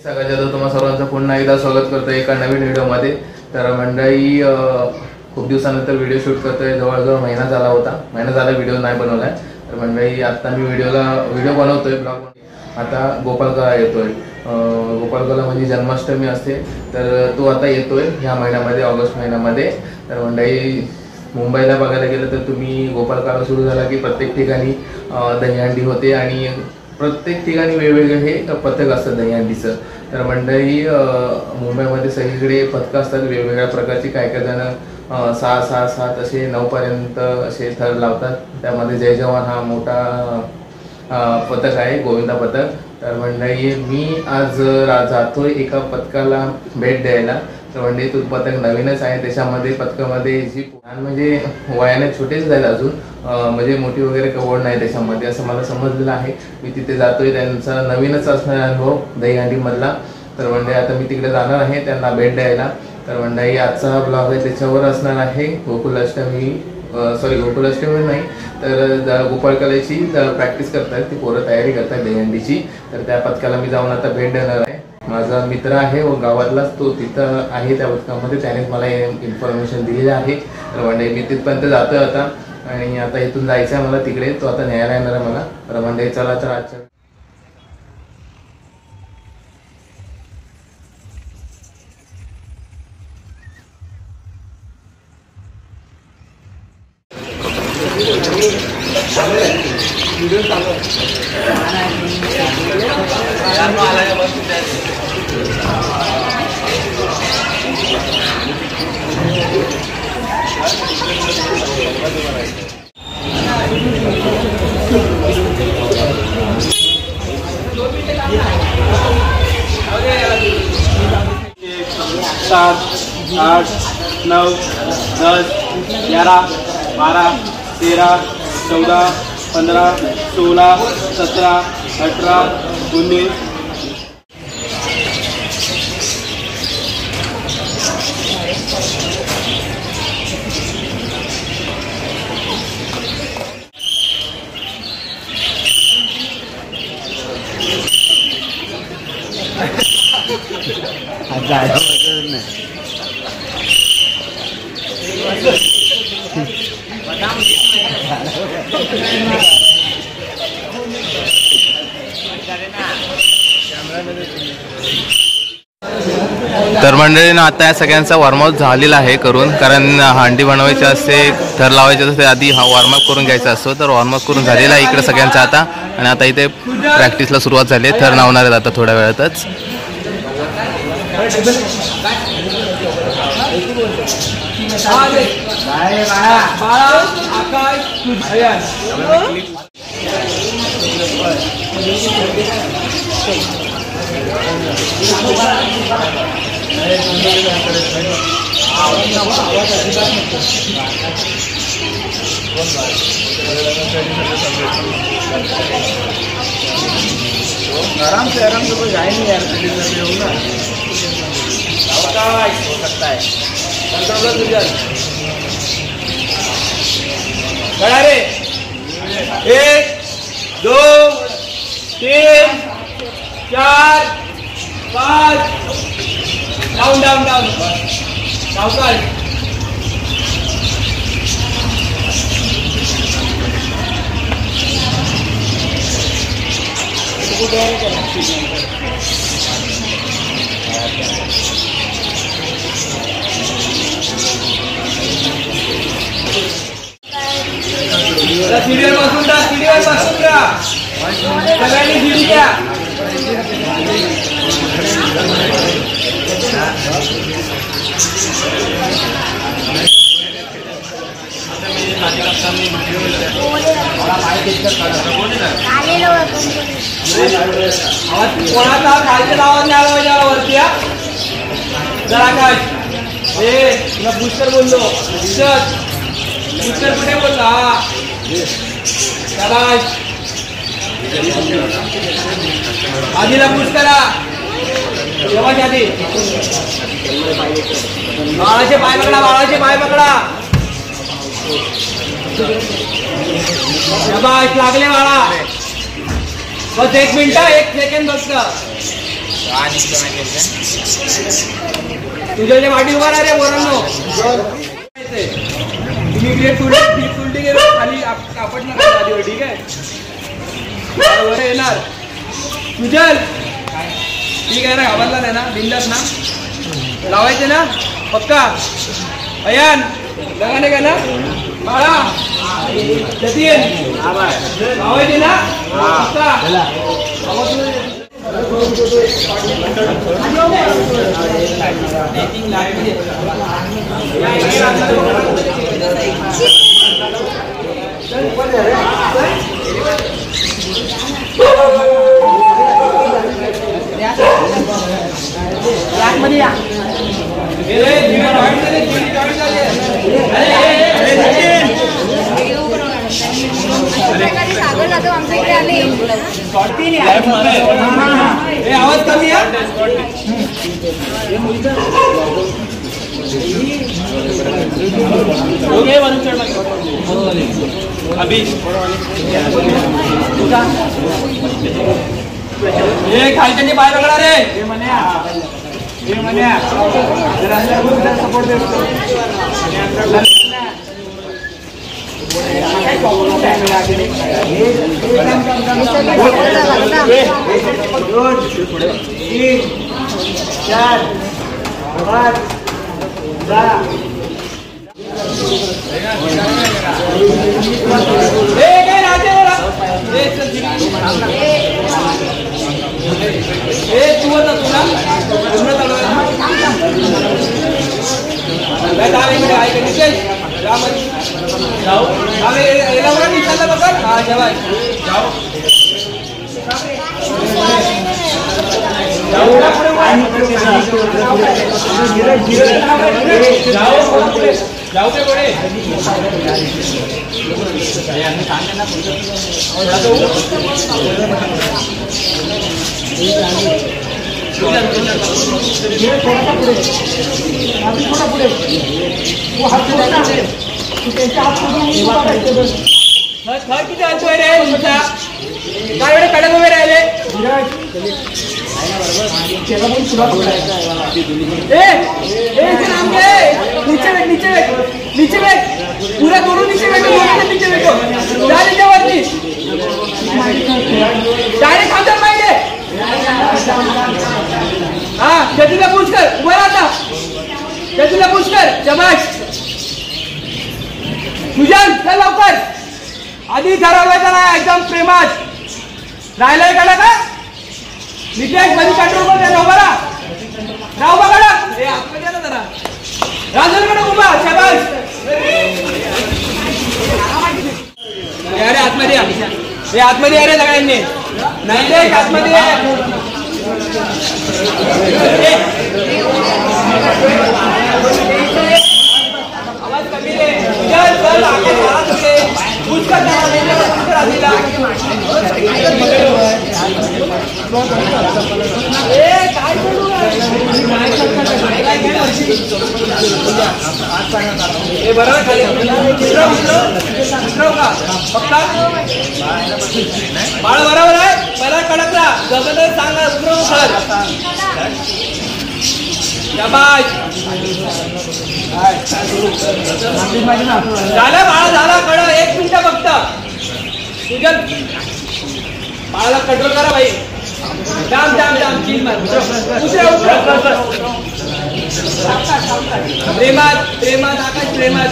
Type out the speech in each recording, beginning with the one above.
सगळ्यात तुम्हा सर्वांचं पुन्हा एकदा स्वागत करतोय एका नवीन व्हिडिओमध्ये। तर मंडळी खूप दिवसानंतर व्हिडिओ शूट करतोय, जवळजवळ महिना झाला होता, महिना झाला व्हिडिओ नाही बनवलाय। तर मंडळी आता मी व्हिडिओ बनवतोय ब्लॉग। आता गोपाळकाला येतोय, गोपाळकाला म्हणजे जन्माष्टमी असते, तर तो आता येतोय ह्या महिन्यामध्ये, ऑगस्ट महिन्यामध्ये। तर मंडळी मुंबईला बघायला गेलं तर तुम्ही गोपाळकाला सुरू झाला की प्रत्येक ठिकाणी दहीहंडी होते आणि प्रत्येक ठिकाणी वेगवेगळे हे पथक असतात दहीहंडीचं। तर मंडळी मुंबईमध्ये सगळीकडे पथकं असतात वेगवेगळ्या प्रकारची, काय काय जण 6, 6, 7 असे 9 पर्यंत असे थर लावतात। त्यामध्ये जय जवान हा मोठा पथक आहे, गोविंदा पथक। तर मंडळी मी आज जातोय एका पथकाला भेट द्यायला। तर मंडळी तो पथक नवीनच आहे, त्याच्यामध्ये पथकामध्ये जी म्हणजे वयाने छोटेच आहेत अजून, म्हणजे मोठी वगैरे कवड नाही त्याच्यामध्ये असं मला समजलेलं आहे। मी तिथे जातोय, त्यांचा नवीनच असणार अनुभव दहीहंडी मधला। तर मंडळी आता मी तिकडे जाणार आहे त्यांना भेट द्यायला। तर मंडळी आजचा हा ब्लॉग आहे त्याच्यावर असणार आहे गोकुलाष्टमी नाही तर गोपाळकालाची प्रॅक्टिस करतात ती पोरं, तयारी करतात दहीहंडीची। तर त्या पथकाला मी जाऊन आता भेट देणार आहे। माझा मित्र आहे व गावातलाच तो तिथं आहे त्या पथकामध्ये, त्याने मला इन्फॉर्मेशन दिलेली आहे। तर मंडळी मी तिथपर्यंत जातोय आता, आणि आता इथून जायचं आहे मला तिकडे, तो आता न्यायला येणार आहे मला। तर मंडळी चला तर आजच्या सात, 8, 9, 10, 11, 12, 13, 14, 15, 16, 17, 18, 19। तर मंडळीनं आता या सगळ्यांचा वॉर्मअप झालेला आहे करून, कारण हंडी बनवायची असते, थर लावायचे असते, आधी हा वॉर्मअप करून घ्यायचा असतो। तर वॉर्मअप करून झालेला आहे इकडे सगळ्यांचा आता, आणि आता इथे प्रॅक्टिसला सुरुवात झाली आहे। थर लावणार आहेत आता थोड्या वेळातच। आराम से कोई जाए नहीं यार, होगा हो सकता है। रे 1, 2, 3, 4, 5, डाउन डाउन डाउन सावकाश। सीढ़ीवर बसून जा, सीढ़ीवर बसून जा, सगळ्यांनी सीढ़ी घ्या। कोणाचा खालच्या नावात न्यायला पाहिजे वरती जरा काय तुला बुस्टर बोललो, बुस्टर कुठे बोलला? आधीला पुश करा, जेव्हाच्या आधी बाळाचे पाय पकडा, बाळाचे पाय पकडा। शाबाश, लागले बाळा। बस 1 मिनिट, 1 सेकंड बघ। तुझ्या वाटी उभा राहा रे वरांनो. तुम्ही इकडे उलटी गेलो खाली कापड नका गादीवर. ठीक आहे वर येणार सुजल. ठीक आहे ना घाबरला नाही ना. बिंदास ना लावायचे ना पक्का. अयान लगाने का ना बाळा जतीन लावायचे ना पक्का. आवाज कमी आहे. खालच्या बाहेर रगडा रे. सपोर्ट देतो. किती आणतोय रे तुमचा काय वेळे कडक उभे राहिले. नीचे बैठ पूरा दोनों नीचे बैठो. नीचे बैठो नीचे वरती डायरेक्ट अंदर पाहिजे. हा जतीला पुश कर. उभा राहा. जतीला पुश कर. शाबाश सुजल चल लवकर. आधी ठरवायचं ना एकदम प्रेमात राहिलंय कडा का. नितेश कधी कंट्रोल कर. उभा राहा. उभा कडा. हे आतमध्ये ना जरा राजनकडे उभा. शाबाश. अरे आतमध्ये या. हे आतमध्ये या रे सगळ्यांनी. नाही रे आतमध्ये या. आवाज कमी रे. चल चल आगे चला. तुझे कुछ कर ना मेरे को करा दिला. ए काय करू ए बरोबर खाली उतरव का पक्का. बाळ बरोबर आहे. पहिला कडक राहा. जबरदस्त सांगा उतरव सर. शाबाश झाला बाळा झाला. कळ 1 मिनिट फक्त. सुजल बाळाला कंट्रोल करा भाई. जाम जाम जाम चिल मार. प्रेमात प्रेमात आकाश प्रेमात.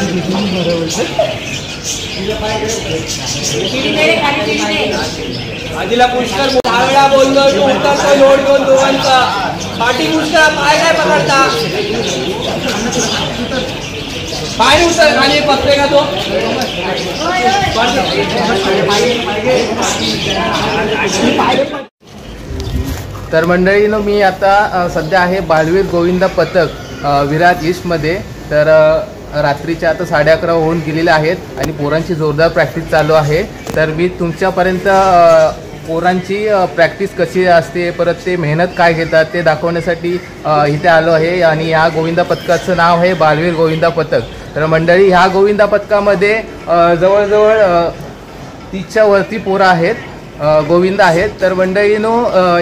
आधीला पुष्कर 10 वेळा बोललो. तू उतरतो लोड घेऊन दोघांचा. पाठी पुष्कर पाय काय पकडता. पाय उतर खाली पकते का तो. तर मंडळीनं मी आता सध्या आहे बालवीर गोविंदा पथक विराट ईस्टमध्ये. तर रात्रीच्या आता 11:30 होऊन गेलेल्या आहेत आणि पोरांची जोरदार प्रॅक्टिस चालू आहे. तर मी तुमच्यापर्यंत पोरांची प्रॅक्टिस कशी असते, परत ते मेहनत काय घेतात ते दाखवण्यासाठी इथे आलो आहे. आणि या गोविंदा पथकाचं नाव आहे बालवीर गोविंदा पथक. तर मंडळी ह्या गोविंदा पथकामध्ये जवळजवळ 30च्या वरती पोरं आहेत. गोविंद आहेत. तर मंडळीनो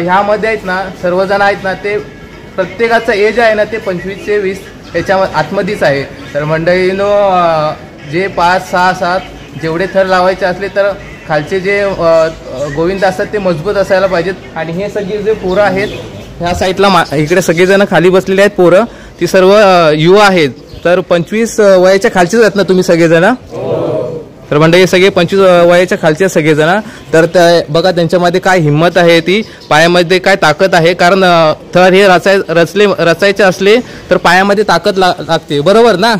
ह्यामध्ये आहेत ना सर्वजण आहेत ना ते प्रत्येकाचं एज आहे ना ते 25 ते 20 याच्या आतमध्येच आहे. तर मंडळीनो जे 5, 6, 7 जेवढे थर लावायचे असले तर खालचे जे गोविंद असतात ते मजबूत असायला पाहिजेत. आणि हे सगळे जे पोरं आहेत ह्या साईडला इकडे सगळेजण खाली बसलेले आहेत पोरं, ती सर्व युवा आहेत. तर 25 वयाच्या खालचेच आहेत ना तुम्ही सगळेजण? तर मंडळी सगळे 25 वयाच्या खालचे सगळेजण. तर बघा त्यांच्यामध्ये काय हिंमत आहे, ती पायामध्ये काय ताकद आहे. कारण थर हे रचायचे असले तर पायामध्ये ताकद लागते, बरोबर ना?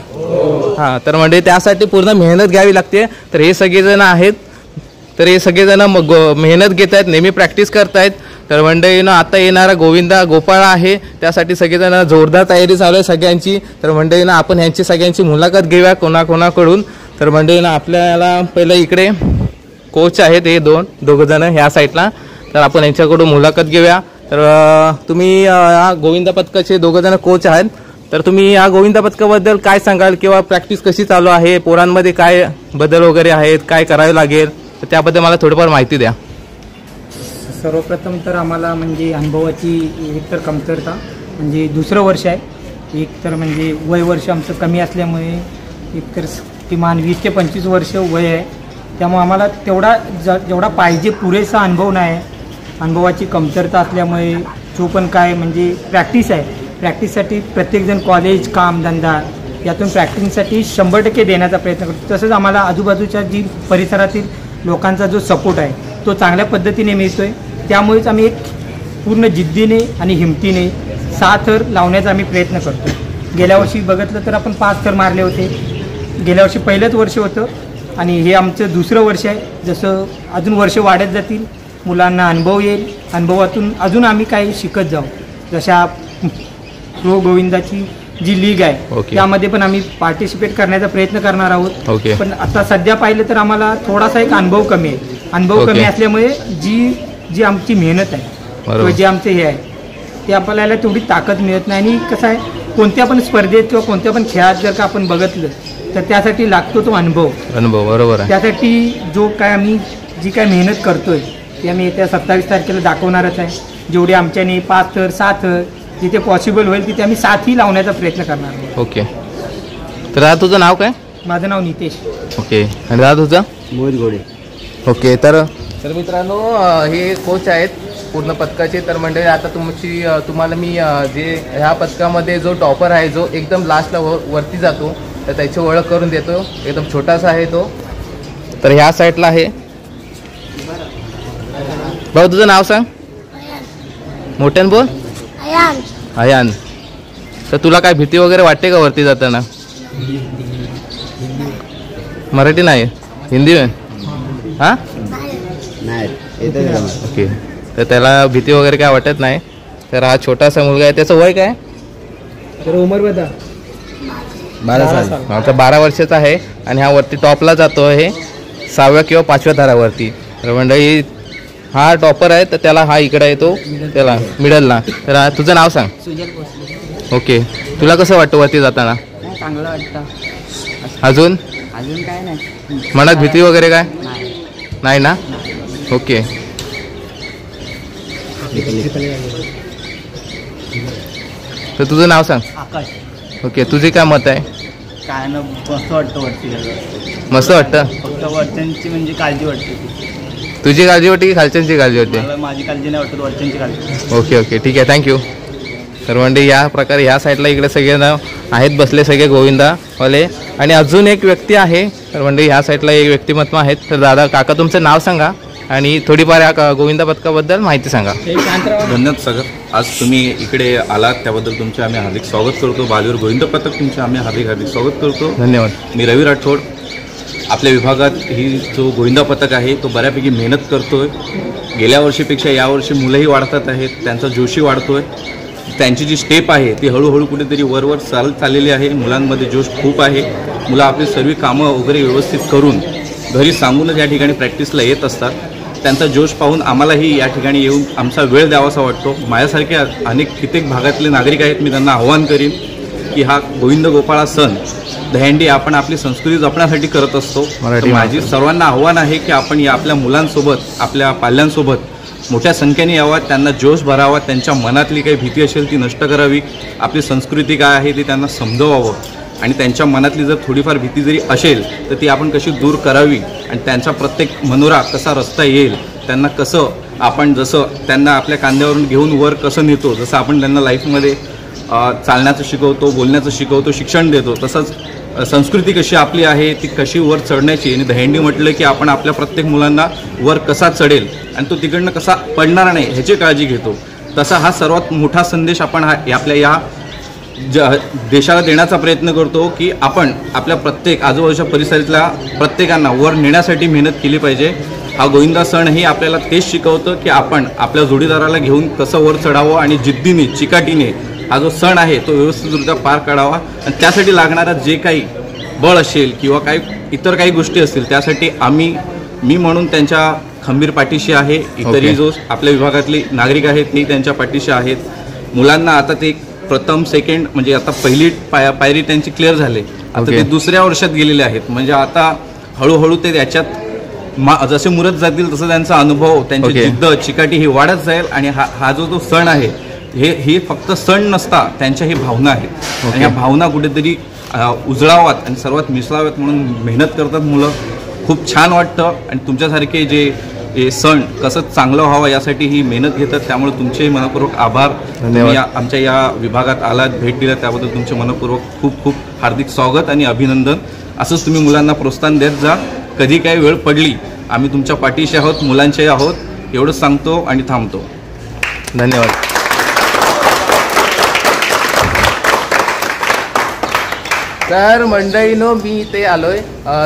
हां, तर म्हणजे त्यासाठी पूर्ण मेहनत घ्यावी लागते. तर हे सगळेजण आहेत, तर हे सगळेजण मग मेहनत घेत आहेत, नेहमी प्रॅक्टिस करतायत. तर मंडळीनं आता येणारा गोविंदा गोपाळा आहे, त्यासाठी सगळेजण जोरदार तयारी चालू आहे सगळ्यांची. तर मंडळीनं आपण ह्यांची सगळ्यांची मुलाखत घेऊया कोणाकोणाकडून. तर मंडळीनं आपल्याला पहिलं इकडे कोच आहेत हे दोघंजण ह्या साईडला, तर आपण यांच्याकडून मुलाखत घेऊया. तर तुम्ही या गोविंदा पथकाचे दोघंजण कोच आहेत, तर तुम्ही या गोविंदा पथकाबद्दल काय सांगाल किंवा प्रॅक्टिस कशी चालू आहे, पोरांमध्ये काय बदल वगैरे आहेत, काय करावे लागेल, तर त्याबद्दल मला थोडंफार माहिती द्या. सर्वप्रथम तर आम्हाला म्हणजे अनुभवाची एक तर कमतरता, म्हणजे दुसरं वर्ष आहे. एक तर म्हणजे वय वर्ष आमचं कमी असल्यामुळे एक तर किमान 20 ते 25 वर्ष वय आहे, त्यामुळे आम्हाला जेवढा पाहिजे पुरेसा अनुभव नाही आहे. अनुभवाची कमतरता असल्यामुळे जो पण काय म्हणजे प्रॅक्टिस आहे, प्रॅक्टिससाठी प्रत्येकजण कॉलेज कामधंदा यातून प्रॅक्टिससाठी 100% देण्याचा प्रयत्न करतो. तसंच आम्हाला आजूबाजूच्या जी परिसरातील लोकांचा जो सपोर्ट आहे तो चांगल्या पद्धतीने मिळतो आहे. त्यामुळेच आम्ही एक पूर्ण जिद्दीने आणि हिमतीने 6 थर लावण्याचा आम्ही प्रयत्न करतो. गेल्या वर्षी बघितलं तर आपण 5 थर मारले होते. गेल्या वर्षी पहिलंच वर्ष होतं आणि हे आमचं दुसरं वर्ष आहे. जसं अजून वर्ष वाढत जातील, मुलांना अनुभव येईल, अनुभवातून अजून आम्ही काही शिकत जाऊ. जशा प्रो गोविंदाची जी लीग आहे त्यामध्ये पण आम्ही पार्टिसिपेट करण्याचा प्रयत्न करणार आहोत. पण आता सध्या पाहिलं तर आम्हाला थोडासा एक अनुभव कमी आहे. अनुभव कमी असल्यामुळे जी आमची मेहनत आहे किंवा जे आमचे हे आहे ते आपल्याला तेवढी ताकद मिळत नाही. आणि कसं आहे, कोणत्या पण स्पर्धेत किंवा कोणत्या पण खेळात जर का आपण बघितलं तर त्यासाठी लागतो तो अनुभव. बरोबर आहे. त्यासाठी जो काय आम्ही जी काय मेहनत करतोय ती आम्ही येत्या 27 तारखेला दाखवणारच आहे. जेवढे आमच्याने 5 थर 7 थर जिथे पॉसिबल होईल तिथे आम्ही 7ही लावण्याचा प्रयत्न करणार आहोत. ओके. तर दादा तुझं नाव काय? माझं नाव नितेश. ओके. आणि दादा तुझं? मोहित घोडे. ओके. तर मित्रांनो हे कोच आहेत पूर्ण पथकाचे. तर मंडळी आता तुम्हाला मी जे ह्या पथकामध्ये जो टॉपर आहे, जो एकदम लास्टला वरती जातो, तर त्याची ओळख करून देतो. एकदम छोटासा आहे तो. तर ह्या साईडला आहे. भाऊ तुझं नाव सांग. मोठ्यान बोल. अयान. तर तुला काय भीती वगैरे वाटते का वरती जाताना? मराठी नाही, हिंदी में? हां नाही. ओके. तर त्याला भीती वगैरे काय वाटत नाही. तर हा छोटासा मुलगा आहे, त्याचं वय काय? तर उमर बघा 12 साल. आता 12 वर्षाचा आहे आणि हा वरती टॉपला जातो आहे 6व्या किंवा 5व्या थरावरती. तर मंडळी हा टॉपर आहे, तर त्याला हा इकडे येतो त्याला मिडलला. तर तुझं नाव सांग. सुजल भोसले. ओके. तुला कसं वाटतं वरती जाताना? चांगलं वाटतं. अजून काय नाही, मनात भीती वगैरे काय नाही ना? ओके. तर तुझं नाव सांग. आकाश. ओके. तुझी काय मत आहे? काय ना, मस्त वाटतं वरती. मस्त वाटतं. फक्त वरच्यांची म्हणजे काळजी वाटते. तुझी काळजी वाटते की खालच्यांची काळजी वाटते? माझी काळजी नाही वाटत, वरच्यांची काळजी. ओके ओके ठीक आहे, थँक्यू. तर म्हणजे या प्रकारे ह्या साईडला इकडे सगळे आहेत बसले सगळे गोविंदावाले. आणि अजून एक व्यक्ती आहे. तर म्हणजे ह्या साईडला एक व्यक्तिमत्व आहेत. तर दादा काका तुमचं नाव सांगा आणि थोडीफार या गोविंदा पथकाबद्दल माहिती सांगा. धन्यवाद सगळं. आज तुम्ही इकडे आलात त्याबद्दल तुमचे आम्ही हार्दिक स्वागत करतो. बालवीर गोविंद पथक तुमचे आम्ही हार्दिक स्वागत करतो. धन्यवाद. मी रवी राठोड. आपल्या विभागात ही जो गोविंदा पथक आहे तो बऱ्यापैकी मेहनत करतोय. गेल्या वर्षीपेक्षा यावर्षी मुलंही वाढतात आहेत, त्यांचा जोशही वाढतोय. त्यांची जी स्टेप आहे ती हळूहळू कुठेतरी वरवर चाललेली आहे. मुलांमध्ये जोश खूप आहे. मुलं आपली सर्व कामं वगैरे व्यवस्थित करून घरी सांगूनच या ठिकाणी प्रॅक्टिसला येत असतात. त्यांचा जोश पाहून आम्हालाही या ठिकाणी येऊन आमचा वेळ द्यावासा वाटतो. माझ्यासारखे कित्येक भागातले नागरिक आहेत, मी त्यांना आव्हान करीन की हा गोविंद गोपाळा सण दहीहंडी आपण आपली संस्कृती जपण्यासाठी करत असतो. तर माझी सर्वांना आव्हान आहे की आपण या आपल्या मुलांसोबत आपल्या पाल्यांसोबत मोठ्या संख्येने यावा, त्यांना जोश भरावा, त्यांच्या मनातली काही भीती असेल ती नष्ट करावी, आपली संस्कृती काय आहे ती त्यांना समजवावं आणि त्यांच्या मनातली जर थोडीफार भीती जरी असेल तर ती आपण कशी दूर करावी आणि त्यांचा प्रत्येक मनोरा कसा रचता येईल, त्यांना कसं आपण जसं त्यांना आपल्या कांद्यावरून घेऊन वर कसं नेतो, जसं आपण त्यांना लाईफमध्ये चालण्याचं शिकवतो, बोलण्याचं शिकवतो, शिक्षण देतो, तसंच संस्कृती कशी आपली आहे ती कशी वर चढण्याची. आणि दहीहंडी म्हटलं की आपण आपल्या प्रत्येक मुलांना वर कसा चढेल आणि तो तिकडनं कसा पडणार नाही ह्याची काळजी घेतो. तसा हा सर्वात मोठा संदेश आपण आपल्या या देशाला देण्याचा प्रयत्न करतो की आपण आपल्या प्रत्येक आजूबाजूच्या परिसरातल्या प्रत्येकांना वर नेण्यासाठी मेहनत केली पाहिजे. हा गोविंदा सणही आपल्याला तेच शिकवतं की आपण आपल्या जोडीदाराला घेऊन कसं वर चढावं आणि जिद्दीने चिकाटीने हा जो सण आहे तो व्यवस्थितरित्या पार काढावा. आणि त्यासाठी लागणारा जे काही बळ असेल किंवा काही इतर काही गोष्टी असतील त्यासाठी मी म्हणून त्यांच्या खंबीर पाठीशी आहे. इतरही जो आपल्या विभागातले नागरिक आहेत तेही त्यांच्या पाठीशी आहेत. मुलांना आता ते प्रथम सेकंड म्हणजे आता पहिली पायरी त्यांची क्लिअर झाली, आता ते दुसऱ्या वर्षात गेलेले आहेत. म्हणजे आता हळूहळू ते त्याच्यात जसे मुरत जातील तसं त्यांचा अनुभव, त्यांची जिद्द चिकाटी ही वाढत जाईल. आणि हा जो सण आहे हे फक्त सण नसता, त्यांच्या ही भावना आहेत आणि ह्या भावना कुठेतरी उजळाव्यात आणि सर्वात मिसळाव्यात म्हणून मेहनत करतात मुलं. खूप छान वाटतं आणि तुमच्यासारखे जे सण कसं चांगलं व्हावं यासाठी ही मेहनत घेतात. त्यामुळे तुमचेही मनपूर्वक आभार. तुम्ही आमच्या या विभागात आलात, भेट दिलात त्याबद्दल तुमचे मनपूर्वक खूप खूप हार्दिक स्वागत आणि अभिनंदन. असंच तुम्ही मुलांना प्रोत्साहन देत जा. कधी काही वेळ पडली आम्ही तुमच्या पाठीशी आहोत, मुलांचेही आहोत. एवढंच सांगतो आणि थांबतो. धन्यवाद. तर मंडळीनो मी इथे आलोय,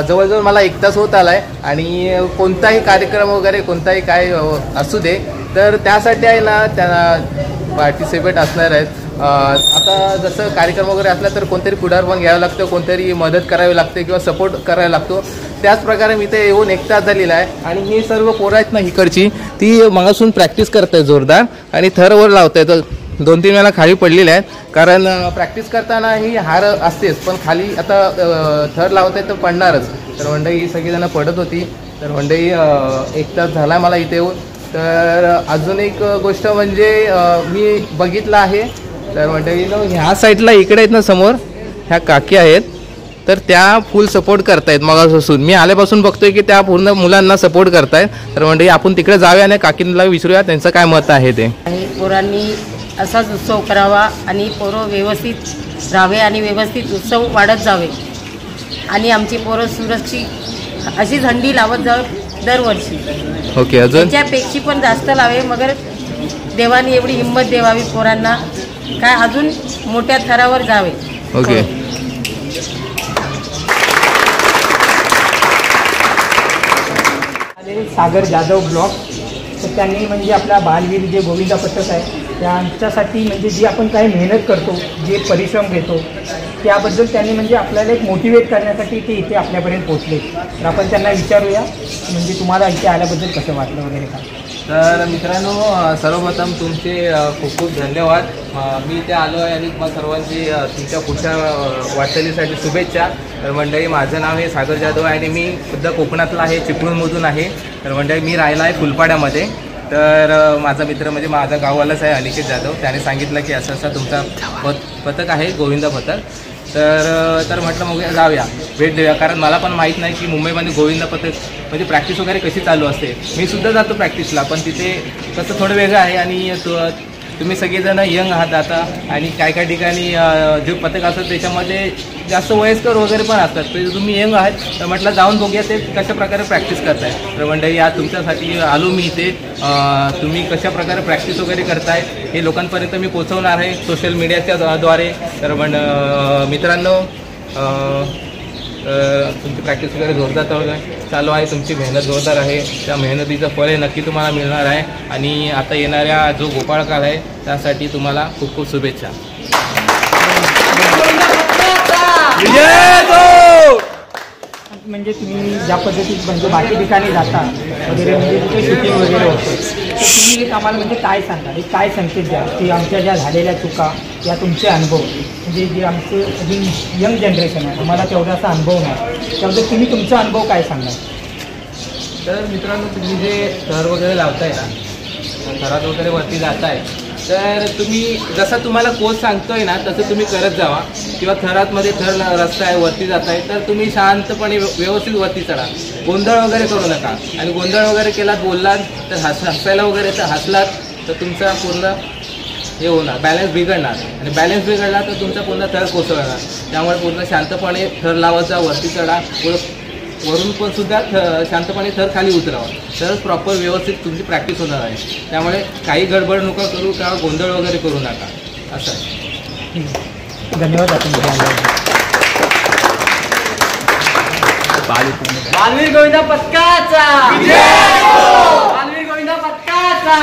जवळजवळ मला 1 तास होत आलाय आणि कोणताही कार्यक्रम वगैरे कोणताही काय असू दे तर त्यासाठी आहे ना त्यांना पार्टिसिपेट असणार आहेत. आता जसं कार्यक्रम वगैरे असला तर कोणतरी पुढार पण घ्यावं लागतं, कोणतरी मदत करावी लागते किंवा सपोर्ट करायला लागतो. त्याच प्रकारे मी ते येऊन 1 तास झालेला आहे आणि ही सर्व पोरं आहेत ना इकडची ती मगासून प्रॅक्टिस करत आहेत जोरदार आणि थरवर लावत आहेत. 2-3 वेळा खाली पडलेले आहेत कारण प्रॅक्टिस करताना ही हार असतेच, पण खाली आता थर लावत आहेत तर पडणारच. तर मंडळी ही सगळीजणं पडत होती. तर मंडळी 1 तास झाला मला इथे येऊन. तर अजून एक गोष्ट म्हणजे मी बघितलं आहे तर मंडळीनं ह्या साईडला इकडे आहेत ना समोर ह्या काकी आहेत तर त्या फुल सपोर्ट करतायत. मगापासून मी आल्यापासून बघतोय की त्या पूर्ण मुलांना सपोर्ट करतायत. तर मंडळी आपण तिकडे जाऊया आणि काकींना विचारूया त्यांचं काय मत आहे ते. पोरांनी असाच उत्सव करावा आणि पोरं व्यवस्थित राहावे आणि व्यवस्थित उत्सव वाढत जावे आणि आमची पोरं सुरक्षित अशी झंडी लावत जावे दरवर्षी. ओके, अजून त्याच्यापेक्षा पण जास्त लावे. मगर देवाने एवढी हिंमत द्यावी पोरांना काय अजून मोठ्या थरावर जावे. ओके. सागर जाधव ब्लॉग तर त्यांनी म्हणजे आपला बालवीर जे गोविंदा पथक आहे त्यांच्यासाठी म्हणजे जी आपण काही मेहनत करतो, जे परिश्रम घेतो त्याबद्दल त्यांनी म्हणजे आपल्याला एक मोटिवेट करण्यासाठी ते इथे आपल्यापर्यंत पोहोचले. तर आपण त्यांना विचारूया म्हणजे तुम्हाला इथे आल्याबद्दल कसं वाटलं वगैरे काय. तर मित्रांनो सर्वप्रथम तुमचे खूप खूप धन्यवाद. मी इथे आलो आहे आणि तुम्हाला सर्वांची तुमच्या पुढच्या वाटचालीसाठी शुभेच्छा. तर मंडळी माझं नाव आहे सागर जाधव आहे आणि मी सुद्धा कोकणातला आहे, चिपळूणमधून आहे. तर मंडळी मी राहिला आहे फुलपाड्यामध्ये. तर माझा मित्र म्हणजे माझा गाववालाच आहे अनिकेत जाधव, त्याने सांगितलं की असं असं तुमचा पथक आहे गोविंदा पथक. तर म्हटलं मग जाऊया भेट देऊया, कारण मला पण माहीत नाही की मुंबईमध्ये गोविंदा पथक म्हणजे प्रॅक्टिस वगैरे कशी चालू असते. मी सुद्धा जातो प्रॅक्टिसला, पण तिथे कसं थोडं वेगळं आहे आणि तुम्ही सगळेजण यंग आहात आता आणि काय काय ठिकाणी जे पथक असतात त्याच्यामध्ये जास्त वयस्कर वगैरे पण असतात. तर तुम्ही यंग आहात तर म्हटलं जाऊन बघूया ते कशा प्रकारे प्रॅक्टिस करताय. तर मंडळी या तुमच्यासाठी आलो मी इथे. तुम्ही कशा प्रकारे प्रॅक्टिस वगैरे करताय हे लोकांपर्यंत मी पोहोचवणार आहे सोशल मीडियाच्या द्वारे. तर मित्रांनो तुमची प्रॅक्टिस वगैरे जोरदार चालू आहे, तुमची मेहनत जोरदार आहे. त्या मेहनतीचं फळ हे नक्की तुम्हाला मिळणार आहे आणि आता येणाऱ्या जो गोपाळकाळ आहे त्यासाठी तुम्हाला खूप खूप शुभेच्छा. म्हणजे तुम्ही ज्या पद्धतीत म्हणजे बाकी ठिकाणी जाता वगैरे म्हणजे तिथे शूटिंग वगैरे होतं तर तुम्ही एक आम्हाला म्हणजे काय सांगा एक काय संकेत द्या की आमच्या ज्या झालेल्या चुका या तुमचे अनुभव म्हणजे जे आमचे अजून यंग जनरेशन आहे आम्हाला तेवढासा अनुभव नाही त्याबद्दल तुम्ही तुमचा अनुभव काय सांगाल? तर मित्रांनो, तुम्ही जे थर वगैरे लावताय ना, थरात वगैरे वरती जाताय, तर तुम्ही जसं तुम्हाला कोच सांगतोय ना तसं तुम्ही करत जावा. किंवा थरातमध्ये थर रस्ता आहे, वरती जाताय, तर तुम्ही शांतपणे व्यवस्थित वरती चढा. गोंधळ वगैरे करू नका. आणि गोंधळ वगैरे केलात, बोललात तर हसायला वगैरे तर हसलात तर तुमचा पूर्ण हे होणार, बॅलन्स बिघडणार. आणि बॅलन्स बिघडला तर तुमचा पूर्ण थर कोसळणार. त्यामुळे पूर्ण शांतपणे थर लावत जा, वरती चढा. वरून पण सुद्धा शांतपणे थर खाली उतरावा. तर प्रॉपर व्यवस्थित तुमची प्रॅक्टिस होणार आहे. त्यामुळे काही गडबड नका करू किंवा गोंधळ वगैरे करू नका. असं आहे. धन्यवाद. आपण बालवीर गोविंदा पथकाचा बालवीर गोविंदा पथकाचा